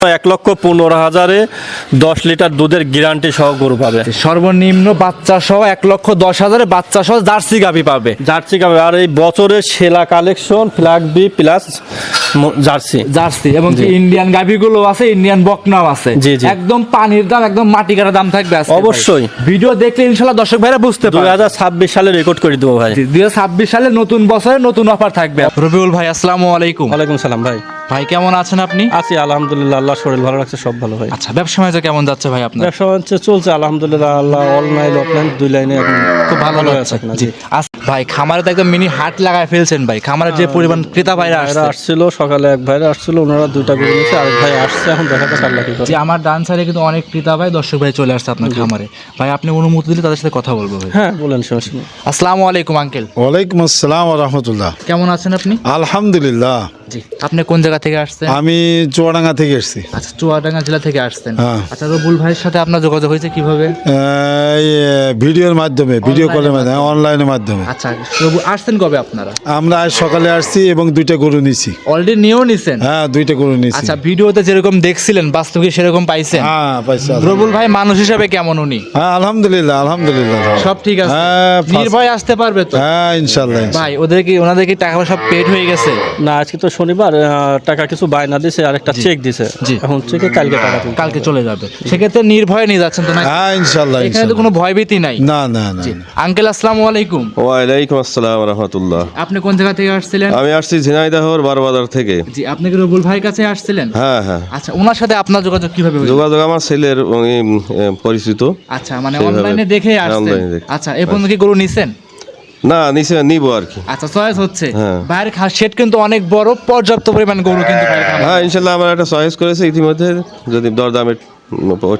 1,15,000-এ 10 litre দুধের guarantee সহ গরু পাবে। সর্বনিম্ন বাচ্চা সহ 1,10,000-এ বাচ্চা সহ জার্সি গাভী পাবে। জার্সি গাবে আর এই বছরের সেরা collection flag B plus jersey এবং ইন্ডিয়ান গাভীগুলো আছে, ইন্ডিয়ান বকনাও আছে। জি, জি। একদম পানির দাম, একদম মাটি কাটা দাম থাকবে আজকে। অবশ্যই। ভিডিও দেখলে ইনশাআল্লাহ দর্শক ভাইরা বুঝতে পারবে। 2026 সালে রেকর্ড করে দেবো ভাই। 2026 সালে নতুন বছরে নতুন অফার থাকবে। রবিউল ভাই, আসসালামু আলাইকুম। ওয়ালাইকুম সালাম ভাই। ভাই কেমন আছেন আপনি? আছি আলহামদুলিল্লাহ, আল্লাহ শরীর ভালো রাখছে, সব ভালো ভাই। আচ্ছা, ব্যবসা বাণিজ্য কেমন যাচ্ছে ভাই আপনার? ব্যবসা বাণিজ্য চলছে আলহামদুলিল্লাহ, আল্লাহ অনলাইন অফলাইন দুই লাইনে এখন খুব ভালো আছে না। জি। ভাই খামারে তো একদম মিনি হাট লাগায় ফেলছেন ভাই। খামারের যে পরিমাণ ক্রেতা ভাইরা আসছিল, সকালে এক ভাইরা আসছিল, ওনারা দুইটা গরু নিয়েছে, আরেক ভাই আসছে, এখন দেখা যাক আল্লাহ কি করে। যে আমার ডান সাইডে কিন্তু অনেক ক্রেতা ভাই, দর্শক ভাই চলে আসছে আপনার খামারে। ভাই আপনি অনুমতি দিলে তাদের সাথে কথা বলবো ভাই। হ্যাঁ বলেন, সমস্যা নেই। আসসালামু আলাইকুম আঙ্কেল। ওয়ালাইকুম আসসালাম ওয়া রাহমাতুল্লাহ। কেমন আছেন আপনি? আলহামদুলিল্লাহ। জি। আপনি কোন জায়গা থেকে আসছেন? আমি চুয়াডাঙ্গা থেকে এসেছি। আচ্ছা, চুয়াডাঙ্গা জেলা থেকে আসছেন। হ্যাঁ। আচ্ছা, রবুল ভাইয়ের সাথে আপনার যোগাযোগ হয়েছে কিভাবে? এই ভিডিওর মাধ্যমে, ভিডিও কলের মাধ্যমে, অনলাইনের মাধ্যমে। আচ্ছা, আসছেন কবে আপনারা? আমরা আজ সকালে আসছি এবং দুইটা গরু নিছি। অলরেডি নিয়েও নিছেন? হ্যাঁ, দুইটা গরু নিছি। আচ্ছা, ভিডিওতে যেরকম দেখছিলেন বাস্তবে সেরকম পাইছেন? হ্যাঁ, পাইছি। রবুল ভাই মানুষ হিসাবে কেমন উনি? হ্যাঁ, আলহামদুলিল্লাহ, আলহামদুলিল্লাহ। সব ঠিক আছে? হ্যাঁ, নির্ভয় আসতে পারবে তো? হ্যাঁ, ইনশাআল্লাহ। ভাই ওনাদের কি টাকা সব পেড হয়ে গেছে? না, আজকে তো শনিবার, টাকা কিছু বায়না দিছে আর একটা চেক দিছে। জি। এখন চেকে কালকে টাকা তুলতে কালকে চলে যাবে। সেক্ষেত্রে নির্ভয়ে নিয়ে যাচ্ছেন তো না? হ্যাঁ, ইনশাআল্লাহ। এখানে তো কোনো ভয়ভীতি নাই? না, না, না। আঙ্কেল আসসালামু আলাইকুম। ওয়ালাইকুম আসসালাম রহমতুল্লাহ। আপনি কোন জায়গা থেকে আসছিলেন? আমি আসছি ঝিনাইদহর বারবাজার থেকে। জি। আপনি কি রবুল ভাইয়ের কাছে আসছিলেন? হ্যাঁ, হ্যাঁ। আচ্ছা, ওনার সাথে আপনার যোগাযোগ কিভাবে হলো? যোগাযোগ আমার ছেলের পরিচিত। আচ্ছা, মানে সেইভাবে। অনলাইনে দেখে আসছেন? অনলাইনে দেখে। আচ্ছা, এই পর্যন্ত কি গরু নিছেন? না, নিব আর কি। আচ্ছা, চয়েস হচ্ছে। হ্যাঁ। ভাইয়ের শেড কিন্তু অনেক বড়, পর্যাপ্ত পরিমাণ গরু কিন্তু ভাইয়ের খামারে। হ্যাঁ, ইনশাল্লাহ আমার একটা চয়েস করেছে ইতিমধ্যে, যদি দরদামের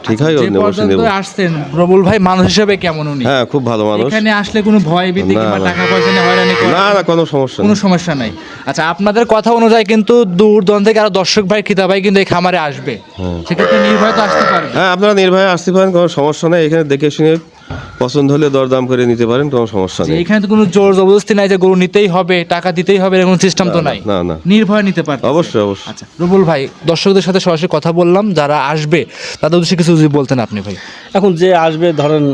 ঠিক হয় যে অবশ্যই পর্যন্ত নেব। আসছেন, রবুল ভাই মানুষ হিসেবে কেমন উনি? হ্যাঁ, খুব ভালো মানুষ। এখানে আসলে কোনো ভয় ভীতি না, কিংবা না। টাকা পয়সা নিয়ে হয়রানি করে? না, না, কোনো সমস্যা কোনো নেই। সমস্যা নাই। আচ্ছা, আপনাদের কথা অনুযায়ী কিন্তু দূর দূরান্ত থেকে আরো দর্শক ভাই ক্রেতা ভাই কিন্তু এই খামারে আসবে, সেক্ষেত্রে নির্ভয় তো আসতে পারবে। হ্যাঁ, আপনারা নির্ভয়ে আসতে পারেন, কোনো সমস্যা নেই। এখানে দেখে শুনে পছন্দ হলে দরদাম করে নিতে পারেন, কোনো সমস্যা যে নেই। এখানে তো কোনো জোর জবরদস্তি নাই যে গরু নিতেই হবে, টাকা দিতেই হবে, এরকম সিস্টেম তো নাই। না, না। নির্ভয় নিতে পারবে। অবশ্যই, অবশ্যই। আচ্ছা রবুল ভাই, দর্শকদের সাথে সরাসরি কথা বললাম, যারা আসবে তাদের উদ্দেশ্যে কিছু যদি বলতেন আপনি ভাই। এখন যে আসবে, ধরেন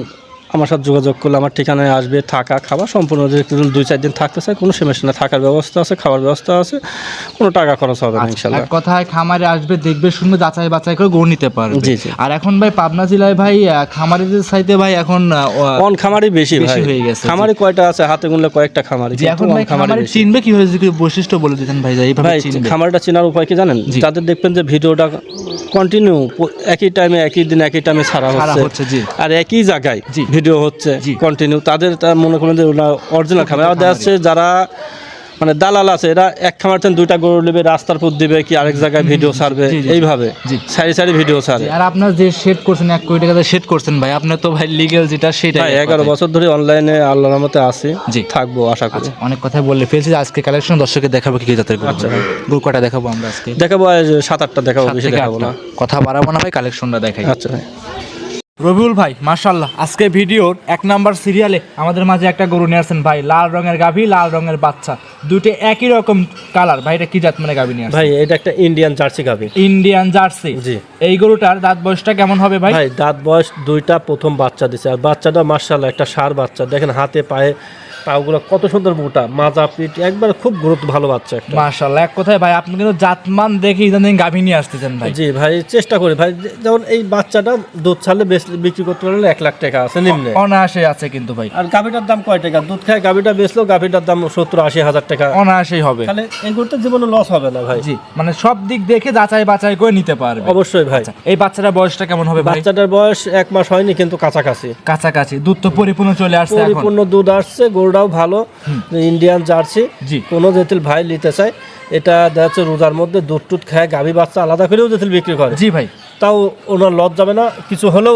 আমার সাথে যোগাযোগ করলে আমার ঠিকানায় আসবে, থাকা খাওয়া সম্পূর্ণ, যে 2-4 দিন থাকতে চায় কোনো সমস্যা না, থাকার ব্যবস্থা আছে, খাওয়ার ব্যবস্থা আছে, কোনো টাকা খরচ হবে না ইনশাল্লাহ। এক কথায় খামারে আসবে, দেখবে শুনবে, যাচাই বাছাই করে গরু নিতে পারবে। জি, জি। আর এখন ভাই পাবনা জেলায় ভাই খামারিদের চাইতে ভাই এখন অন খামারি বেশি ভাই হয়ে গেছে। খামারি কয়টা আছে, হাতে গুনলে কয়েকটা খামারি। যে এখন ভাই খামারি চিনবে কি হয়েছে, কি বৈশিষ্ট্য বলে দিতেন ভাই, এইভাবে ভাই চিনবে? খামারটা চেনার উপায় কি জানেন? তাদের দেখবেন যে ভিডিওটা কন্টিনিউ একই টাইমে, একই দিন, একই টাইমে ছাড়া হচ্ছে, জি। আর একই জায়গায় জি। ভিডিও হচ্ছে জি। কন্টিনিউ। তাদের মনে করেন যে ওরা অরিজিনাল খামার। আর দেখা যাচ্ছে যারা মানে দালাল আছে, এরা এক খামার থেকে 2টা গরু নেবে, রাস্তার পর দিবে কি আরেক জায়গায় ভিডিও ছাড়বে, জি, জি। এইভাবে জি। সারি ভিডিও ছাড়ে। আর আপনার যে সেট করছেন 1 কোটি টাকা সেট করছেন ভাই, আপনার তো ভাই লিগ্যাল যেটা সেটা। ভাই 11 বছর ধরে অনলাইনে আল্লাহর রহমতে আছি, জি। থাকবো আশা করি। অনেক কথা বললে ফেলছি, আজকে কালেকশন দর্শককে দেখাবো কি কি জাতের গরু। আচ্ছা। গরু কটা দেখাবো আমরা আজকে? দেখাবো 7-8টা দেখাবো, 7 বেশি থেকে দেখাবো 8টা। না। কথা বাড়াবো না ভাই, কালেকশনটা দেখাই। আচ্ছা ভাই। রবিউল ভাই মাশাআল্লাহ, আজকে ভিডিওর 1 নাম্বার সিরিয়ালে আমাদের মাঝে একটা গরু নিয়ে আসছেন ভাই, লাল রঙের গাভী, লাল রঙের বাচ্চা, দুটো একই রকম কালার। ভাই এটা কি জাত মানে গাভী নিয়ে আসছেন? ভাই এটা একটা ইন্ডিয়ান জার্সি গাভী। Indian jersey. জি। এই গরুটার দাঁত বয়সটা কেমন হবে ভাই? ভাই দাঁত বয়স 2টা, প্রথম বাচ্চা দিছে, আর বাচ্চাটা মাশাআল্লাহ একটা ষাঁড় বাচ্চা। দেখেন হাতে পায়ে পাগুলো কত সুন্দর, মোটা মাজা পিঠ, একবার খুব গুরুত্ব ভালো বাচ্চা একটা। মাশাআল্লাহ, এক কথায় ভাই আপনি কিন্তু জাতমান দেখে ইদানিং গাভী নিয়ে আসতেছেন ভাই। জি ভাই, চেষ্টা করি ভাই, যেমন এই বাচ্চাটা দুধ ছাড়লে বিক্রি করতে পারলে 1 লাখ টাকা আছে নিম্নে, অনায়াসে আছে কিন্তু ভাই। আর গাভীটার দাম কয় টাকা? দুধ খায় গাভীটা বেচলেও গাভীটার দাম 70-80 হাজার টাকা, অনায়াসেই হবে। তাহলে এই করতে জীবনে লস হবে না ভাই। জি, মানে সব দিক দেখে যাচাই বাছাই করে নিতে পারবে। অবশ্যই ভাই। এই বাচ্চাটার বয়সটা কেমন হবে ভাই? বাচ্চাটার বয়স 1 মাস হয়নি, কিন্তু কাছাকাছি কাছাকাছি। দুধ তো পরিপূর্ণ চলে আসছে এখন। পরিপূর্ণ দুধ আসছে, গরুটাও ভালো, ইন্ডিয়ান জার্সি। জি। কোনো জেতিল ভাই নিতে চায়, এটা দেখা যাচ্ছে রোজার মধ্যে দুধ টুধ খায়, গাভী বাচ্চা আলাদা করেও জেতিল বিক্রি করে। জি ভাই। তাও ওনার লস যাবে না, কিছু হলেও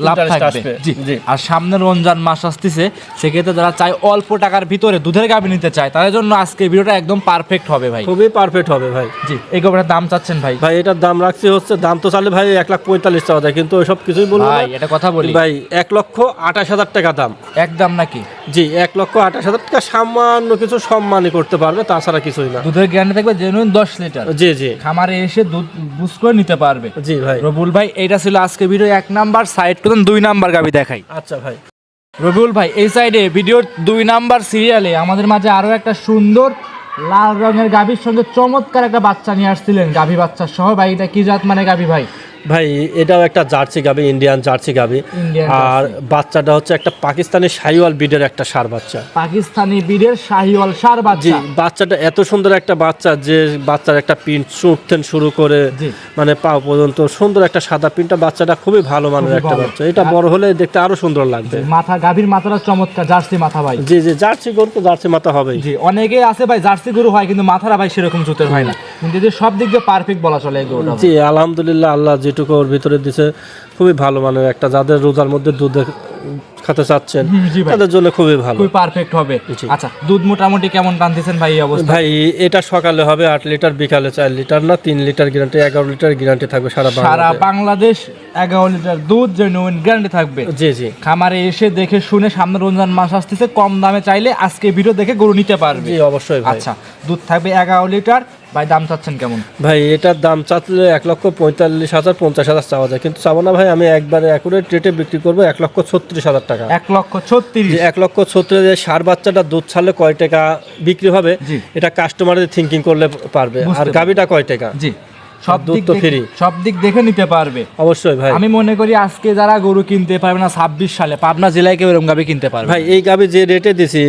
লাভ interest থাকবে আসবে। জি জি। আর সামনে রমজান মাস আসতেছে, সেক্ষেত্রে যারা চায় অল্প টাকার ভিতরে দুধের গাভী নিতে চায় তাদের জন্য আজকে ভিডিওটা একদম পারফেক্ট হবে ভাই। খুবই পারফেক্ট হবে ভাই। জি, এই গাভীটার দাম চাচ্ছেন ভাই? ভাই এটার দাম রাখছি হচ্ছে, দাম তো চালে ভাই 1,45,000 চাওয়া যায়, কিন্তু ওইসব কিছুই বলবো না ভাই এটা কথা বলি ভাই। 1,28,000 টাকা দাম। একদম নাকি? জি, 1,28,000 টাকা, সামান্য কিছু সম্মানই করতে পারবে, তাছাড়া কিছুই না। দুধের গ্যারান্টি থাকবে জেনুইন 10 লিটার। জি জি খামারে এসে দুধ বুঝ করে নিতে পারবে। জি ভাই। রবিউল ভাই এইটা ছিল আজকে ভিডিও 1 নাম্বার, সাইড করুন 2 নাম্বার গাভী দেখাই। আচ্ছা ভাই। রবিউল ভাই এই সাইডে ভিডিওর 2 নাম্বার সিরিয়ালে আমাদের মাঝে আরো একটা সুন্দর লাল রঙের গাভীর সঙ্গে চমৎকার একটা বাচ্চা নিয়ে আসছিলেন, গাভী বাচ্চা সহ। ভাই এটা কি জাত মানে গাভী ভাই? ভাই এটাও একটা জার্সি গাবি, ইন্ডিয়ান জার্সি গাবি। ইন্ডিয়ান আর বাচ্চাটা হচ্ছে একটা পাকিস্তানি শাহিওয়াল বিডের একটা ষাঁড় বাচ্চা। পাকিস্তানি বিডের শাহিওয়াল ষাঁড় জি, বাচ্চা। বাচ্চাটা এত সুন্দর একটা বাচ্চা যে বাচ্চার একটা পিন চুটতেন শুরু করে জি। মানে পা পর্যন্ত সুন্দর একটা সাদা পিনটা, বাচ্চাটা খুবই ভালো মানের খুবই একটা ভালো। বাচ্চা। এটা বড় হলে দেখতে আরো সুন্দর লাগবে। মাথা গাভীর মাথাটা চমৎকার, জার্সি মাথা ভাই। জি জি, জার্সি গরু তো জার্সি মাথা হবেই। জি, অনেকে আছে ভাই জার্সি গরু হয় কিন্তু মাথাটা ভাই সেরকম জুতের হয় না, কিন্তু যে সব দিক দিয়ে পারফেক্ট বলা চলে এই গরুটা। জি আলহামদুলিল্লাহ, আল্লাহ যেটুকু ওর ভিতরে দিছে খুবই ভালো মানের একটা, যাদের রোজার মধ্যে দুধ খেতে চাচ্ছেন জি ভাই। তাদের জন্য খুবই ভালো। খুবই পারফেক্ট হবে। জি। আচ্ছা, দুধ মোটামুটি কেমন টানতেছেন ভাই এই অবস্থা? ভাই এটা সকালে হবে 8 লিটার, বিকালে 4 লিটার না 3 লিটার গ্যারান্টি, 11 লিটার গ্যারান্টি থাকবে সারা সারা বাংলাদেশে। বাংলাদেশ 11 লিটার দুধ জেনুইন গ্যারান্টি থাকবে। জি জি খামারে এসে দেখে শুনে, সামনে রমজান মাস আসতেছে, কম দামে চাইলে আজকে ভিডিও দেখে গরু নিতে পারবে। জি অবশ্যই ভাই। আচ্ছা, দুধ থাকবে 11 লিটার। ভাই দাম চাচ্ছেন কেমন? ভাই এটার দাম চাচ্লে 1,45,000 50,000 চাওয়া যায়, কিন্তু চাবো না ভাই, আমি একবারে অ্যাকুরেট রেটে বিক্রি করবো 1,36,000 টাকা। 1,36,000। যে 1,36,000 ষাঁড় বাচ্চাটা দুধ ছাড়লে কয় টাকা বিক্রি হবে জি। এটা কাস্টমারদের থিঙ্কিং করলে পারবে। বুঝতে আর পারবে। গাবিটা কয় টাকা? জি, সব দুধ দিক তো দেখে- free। সব দিক দেখে নিতে পারবে। অবশ্যই ভাই। আমি মনে করি আজকে যারা গরু কিনতে পারবে না 26 সালে পাবনা জেলায় কেউ এরকম গাভী কিনতে পারবে। ভাই এই গাবি যে রেটে দিছি,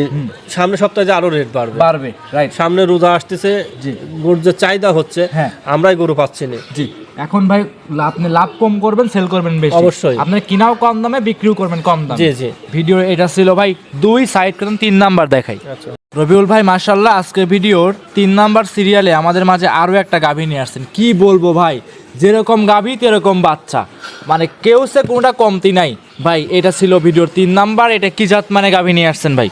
সামনে সপ্তাহে যে আরো রেট বাড়বে। পারবে, রাইট। সামনে রোজা আসতেছে, জি। গরুর যে চাহিদা হচ্ছে, হ্যাঁ। আমরাই গরু পাচ্ছি না। জি, এখন ভাই আপনি লাভ কম করবেন, সেল করবেন বেশি। অবশ্যই। আপনি কিনাও কম দামে, বিক্রিও করবেন কম দামে। জি জি ভিডিও এটা ছিল ভাই 2, সাইড করুন 3 নাম্বার দেখাই। আচ্ছা রবিউল ভাই মাশাআল্লাহ আজকে ভিডিওর 3 নাম্বার সিরিয়ালে আমাদের মাঝে আরো একটা গাভী নিয়ে আসছেন। কি বলবো ভাই, যেরকম গাভী তেরকম বাচ্চা, মানে কেউ সে কোনটা কমতি নাই ভাই। এটা ছিল ভিডিওর 3 নাম্বার। এটা কি জাত মানে গাভী নিয়ে আসছেন ভাই?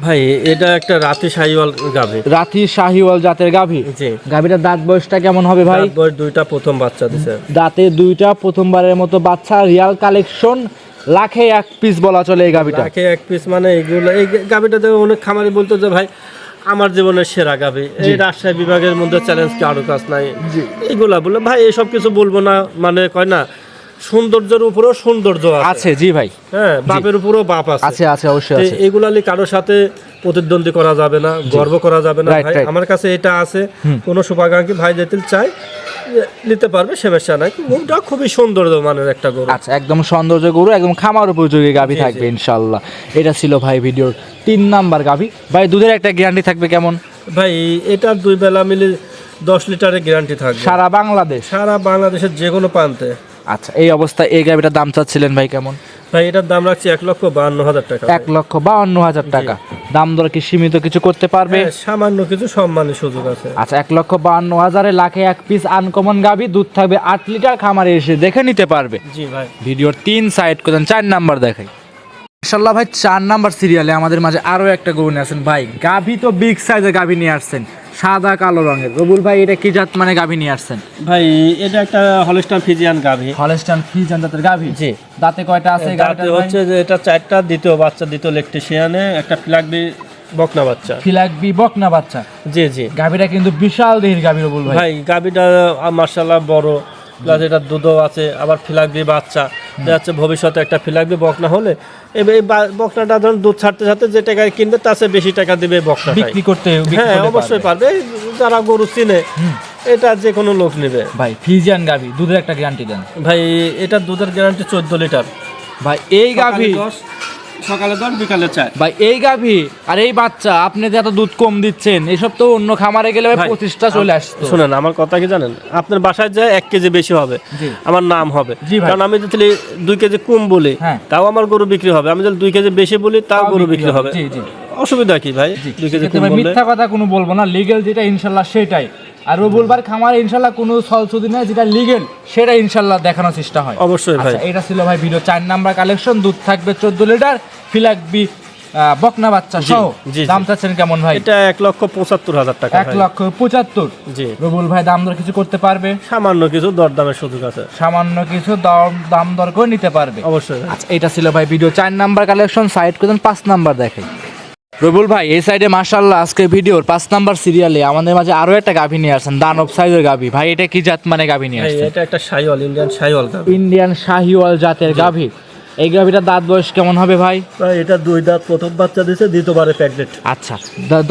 ভাই এটা একটা রাতি শাহিওয়াল গাবি। রাথি শাহিওয়াল জাতের গাভী। জি। গাভীটার দাঁত বয়সটা কেমন হবে ভাই? দাঁত বয়স 2টা, প্রথম বাচ্চা দিছে। দাঁতে 2টা, প্রথমবারের মতো বাচ্চা, রিয়াল কালেকশন, লাখে 1 পিস বলা চলে এই গাভীটা। লাখে 1 পিস, মানে এগুলো এই গাবিটাতে অনেক খামারি বলতো যে ভাই আমার জীবনের সেরা গাবি, এই রাজশাহী বিভাগের মধ্যে চ্যালেঞ্জ কি আরো কাজ নাই, এইগুলা বলে ভাই এসব কিছু বলবো না, মানে কয় না সৌন্দর্যের উপরেও সৌন্দর্য আছে। আছে জি ভাই। হ্যাঁ, বাপের উপরেও বাপ আছে। আছে আছে অবশ্যই তো আছে। এগুলালি কারোর সাথে প্রতিদ্বন্দ্বী করা যাবে না, গর্ব করা যাবে না। Right, ভাই right. আমার কাছে এটা আছে, কোনো শুভাকাঙ্ক্ষী ভাই যেতে চায় নিতে পারবে, সমস্যা নাই। গরুটা খুবই সুন্দর মানের একটা গরু। আচ্ছা, একদম সৌন্দর্য গরু, একদম খামার উপযোগী গাভী জি, থাকবে জি। ইনশাআল্লাহ। এটা ছিল ভাই ভিডিওর 3 নাম্বার গাভী। ভাই দুধের একটা গ্যারান্টি থাকবে কেমন? ভাই এটার 2 বেলা মিলে 10 লিটারের গ্যারান্টি থাকবে সারা বাংলাদেশ। সারা বাংলাদেশের যে কোনো প্রান্তে। আচ্ছা, এই অবস্থায় এই গাভীটার দাম চাচ্ছিলেন ভাই কেমন? ভাই এটার দাম রাখছি 1,52,000 টাকা। 1,52,000 টাকা। দাম দর কি সীমিত কিছু করতে পারবে? হ্যাঁ, সামান্য কিছু সম্মানের সুযোগ আছে। আচ্ছা, 1,52,000 লাখে 1 পিস আনকমন গাভী, দুধ থাকবে 8 লিটার, খামারে এসে দেখে নিতে পারবে। জি ভাই। ভিডিওর 3 সাইড করেন, 4 নাম্বার দেখাই। ইনশাআল্লাহ ভাই 4 নাম্বার সিরিয়ালে আমাদের মাঝে আরো একটা গরু নিয়ে আসছেন ভাই। গাভী তো বিগ সাইজের গাভী নিয়ে আসছেন, সাদা কালো রঙের। রবুল ভাই এটা কি জাত মানে গাভী নিয়ে আসছেন? ভাই এটা একটা হলস্টাইন ফ্রিজিয়ান গাভী। হলস্টাইন ফ্রিজিয়ান জাতের গাভী। জি। দাঁতে কয়টা আছে এই দাঁতে গাভীটার ভাই? হচ্ছে যে এটা 4টা, দ্বিতীয় বাচ্চা, দ্বিতীয় লেকটেশিয়ানে একটা ফ্ল্যাগবি বকনা বাচ্চা। ফিলাকবি বকনা বাচ্চা। জি জি গাভীটা কিন্তু বিশাল দেহের গাভী রবুল ভাই। ভাই গাভীটা মার্শাল্লাহ বড়, প্লাস এটা দুধও আছে, আবার ফিলাকবি বাচ্চা। দেখা যাচ্ছে ভবিষ্যতে একটা ফিলাকবি বকনা হলে এই বকনাটা ধরুন দুধ ছাড়তে ছাড়তে যে টাকায় কিনবে তার চেয়ে বেশি টাকা দিবে বকনা। বিক্রি করতে হ্যাঁ অবশ্যই পারবে, যারা গরু চিনে এটা যে কোনো লোক নেবে। ভাই ফ্রিজিয়ান গাভী, দুধের একটা গ্যারান্টি দেন ভাই এটা দুধের গ্যারান্টি 14 লিটার। ভাই এই গাভী, সকালে 10 বিকালে 4। ভাই এই গাভী আর এই বাচ্চা আপনি যে এত দুধ কম দিচ্ছেন, এসব তো অন্য খামারে গেলে ভাই ভাই, 25টা চলে আসতো। শুনেন আমার কথা কি জানেন, আপনার বাসায় যায় 1 কেজি বেশি হবে, জি। আমার নাম হবে। জি ভাই। কারণ আমি যদি 2 কেজি কম বলি হ্যাঁ। তাও আমার গরু বিক্রি হবে, আমি যদি 2 কেজি বেশি বলি তাও গরু বিক্রি হবে। জি জি। অসুবিধা কি ভাই? 2 কেজি সেক্ষেত্রে কম ভাই বললে মিথ্যা কথা কোনো বলবো না, লিগ্যাল যেটা ইনশাল্লাহ সেটাই। আর রবুল ভাই খামারে ইনশাল্লাহ কোনো ছলছুদি নেই, যেটা লিগেল সেটা ইনশাল্লাহ দেখানোর চেষ্টা হয়। অবশ্যই ভাই। আচ্ছা, এটা ছিল ভাই ভিডিও 4 নাম্বার কালেকশন। দুধ থাকবে 14 লিটার, ফিলাকবি বকনা বাচ্চা সহ। জি। দাম চাচ্ছেন কেমন ভাই? এটা 1,75,000 টাকা। 1,75,000। জি। রবুল ভাই দাম দর কিছু করতে পারবে? সামান্য কিছু দরদামের সুযোগ আছে। সামান্য কিছু দাম দর করে নিতে পারবে। অবশ্যই ভাই। আচ্ছা, এটা ছিল ভাই ভিডিও 4 নাম্বার কালেকশন। সাইড করতেন 5 নাম্বার দেখাই। রবুল ভাই এই সাইডে মাশাআল্লাহ আজকে ভিডিওর 5 নাম্বার সিরিয়ালে আমাদের মাঝে আরো একটা গাভী নিয়ে আসছেন, দানব সাইজের গাভী। ভাই এটা কি জাত মানে গাভী নিয়ে ভাই আসছেন? এটা একটা শাহিওয়াল, ইন্ডিয়ান শাহিওয়াল গাভী। ইন্ডিয়ান শাহিওয়াল জাতের গাভী। এই গাভীটার দাঁত বয়স কেমন হবে ভাই? ভাই এটা 2 দাঁত, প্রথম বাচ্চা দিয়েছে, দ্বিতীয়বারে প্রেগনেন্ট। আচ্ছা,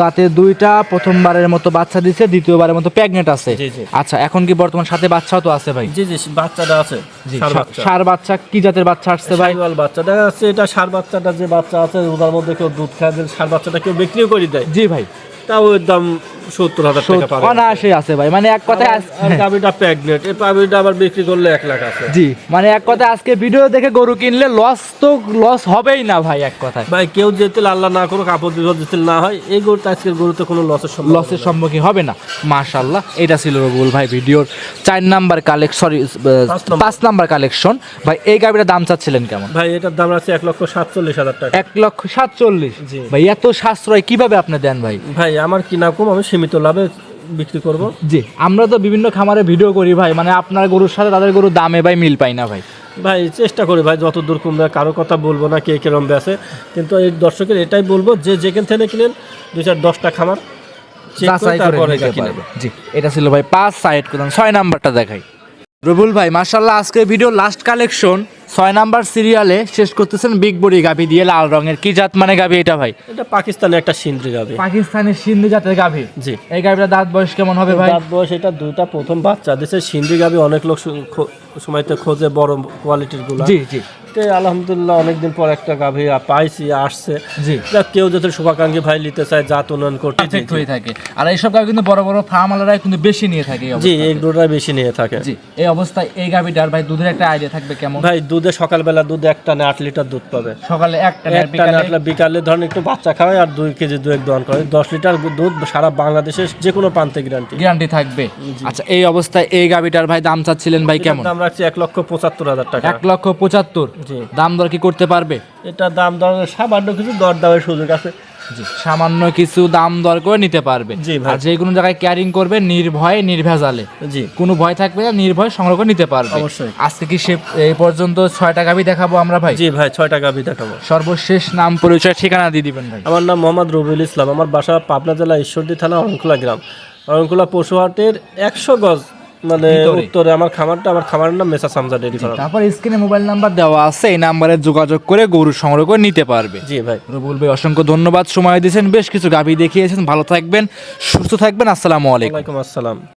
দাঁতে 2টা, প্রথমবারের মতো বাচ্চা দিছে, দ্বিতীয়বারের মতো প্রেগনেন্ট আছে। জি, জি। আচ্ছা, এখন কি বর্তমান সাথে বাচ্চাও তো আছে ভাই? জি জি, বাচ্চাটা আছে। ষাঁড় বাচ্চা। ষাঁড় বাচ্চা কি জাতের বাচ্চা আসছে ভাই? শাহিওয়াল বাচ্চা দেখা যাচ্ছে। এটা ষাঁড় বাচ্চাটা যে বাচ্চা আছে ওটার মধ্যে কেউ দুধ খায়, ষাঁড় বাচ্চাটা কেউ বিক্রিও করে দেয়, জি ভাই। তাও এর দাম 70,000 টাকা পাবে। অনায়াসে আছে ভাই, মানে এক কথায় আর গাভীটা প্রেগনেন্ট, এই গাভীটা আবার বিক্রি করলে 1 লাখ আছে। জি, মানে এক কথায় আজকে ভিডিও দেখে গরু কিনলে লস হবেই না ভাই, এক কথায়। ভাই কেউ যেতে আল্লাহ না করুক, আপদ বিপদ যেতে না হয়, এই গরুটা আজকের গরুতে কোনো লসের সম্মুখীন হবে না। মাশাআল্লাহ, এটা ছিল রবুল ভাই ভিডিওর 4 নাম্বার কালেকশন, 5 নাম্বার কালেকশন। ভাই এই গাভীটার দাম চাচ্ছিলেন কেমন? ভাই এটার দাম আছে 1,47,000 টাকা। 1,47,000। জি। ভাই এত সাশ্রয় কিভাবে আপনি দেন ভাই? ভাই আমার কিনা কম, আমি সীমিত লাভে বিক্রি করব। জি, আমরা তো বিভিন্ন খামারে ভিডিও করি ভাই, মানে আপনার গরুর সাথে তাদের গরুর দামে ভাই মিল পাই না ভাই। ভাই চেষ্টা করি ভাই যত দূর কমবে, কারো কথা বলবো না কে কিরম বেছে, কিন্তু এই দর্শকের এটাই বলবো যে যেখান থেকে কিনেন 2-4-10টা খামার চেক করে যাচাই করে তারপরে নিতে কিনেন। পারবে। জি, এটা ছিল ভাই 5 সাইড করলাম। 6 নাম্বারটা দেখাই। রবুল ভাই মাশাআল্লাহ আজকে ভিডিও লাস্ট কালেকশন 6 নাম্বার সিরিয়ালে শেষ করতেছেন বিগ বডি গাভী দিয়ে, লাল রঙের। কি জাত মানে গাভী এটা ভাই? এটা পাকিস্তানের একটা সিন্দ্রি গাভী। পাকিস্তানের সিন্ধি জাতের গাভী। জি। এই গাভীটার দাঁত বয়স কেমন হবে ভাই? দাঁত বয়স এটা 2টা, প্রথম বাচ্চা দিছে। সিন্দ্রি গাভী অনেক লোক সময়তে খোঁজে বড় কোয়ালিটির গুলা। জি জি আলহামদুলিল্লাহ অনেকদিন পর একটা গাভী পাইছি, আসছে। জি। যাক, কেউ যাতে শুভাকাঙ্ক্ষী ভাই নিতে চায়, জাত উন্নয়ন করতে। পারফেক্ট হয়ে থাকে। আর এইসব গাভী কিন্তু বড় বড় ফার্মালারাই কিন্তু বেশি নিয়ে থাকে এই জি, অবস্থায়। এই দুটোটাই বেশি নিয়ে থাকে। জি, এই অবস্থায় এই গাভীটার ভাই দুধের একটা আইডিয়া থাকবে কেমন? ভাই দুধে সকালবেলা দুধ 1 টানে 8 লিটার দুধ পাবে। সকালে 1 টানে, 1 টানে 8 লিটার, বিকালে ধরেন একটু বাচ্চা খাওয়ায় আর 2 কেজি দুধ দহন করে 10 লিটার দুধ সারা বাংলাদেশের যে কোনো প্রান্তে গ্যারান্টি। গ্যারান্টি থাকবে। আচ্ছা, এই অবস্থায় এই গাভীটার ভাই দাম চাচ্ছিলেন ভাই কেমন? দাম রাখছি 1,75,000 টাকা। 1,75,000। জি। দাম দর কি করতে পারবে? এটা দাম দর সামান্য কিছু দরদামের সুযোগ আছে। জি, সামান্য কিছু দাম দর করে নিতে পারবে। জি ভাই। আর যে কোনো জায়গায় ক্যারিং করবে নির্ভয়ে নির্ভেজালে, জি। কোনো ভয় থাকবে না, নির্ভয় সংগ্রহ করে নিতে পারবে। অবশ্যই। আজকে কি সে এই পর্যন্ত 6টা গাভী দেখাবো আমরা ভাই? জি ভাই, 6 টাকা গাভী দেখাবো। সর্বশেষ নাম পরিচয় ঠিকানা দিয়ে দিবেন ভাই। আমার নাম মোহাম্মদ রবিউল ইসলাম। আমার বাসা পাবনা জেলা ঈশ্বরদী থানা অরণখোলা গ্রাম। অরণখোলা পশুহাটের 100 গজ মানে ভিতরে। উত্তরে আমার খামারটা। আমার খামারের নাম মেসা সামজা ডেইরি ফার্ম। তারপর স্ক্রিনে মোবাইল নাম্বার দেওয়া আছে, এই নাম্বারে যোগাযোগ করে গরু সংগ্রহ করে নিতে পারবে। জি ভাই। রবুল ভাই অসংখ্য ধন্যবাদ, সময় দিয়েছেন, বেশ কিছু গাভী দেখিয়েছেন। ভালো থাকবেন, সুস্থ থাকবেন। আসসালামু আলাইকুম। ওয়ালাইকুম আসসালাম।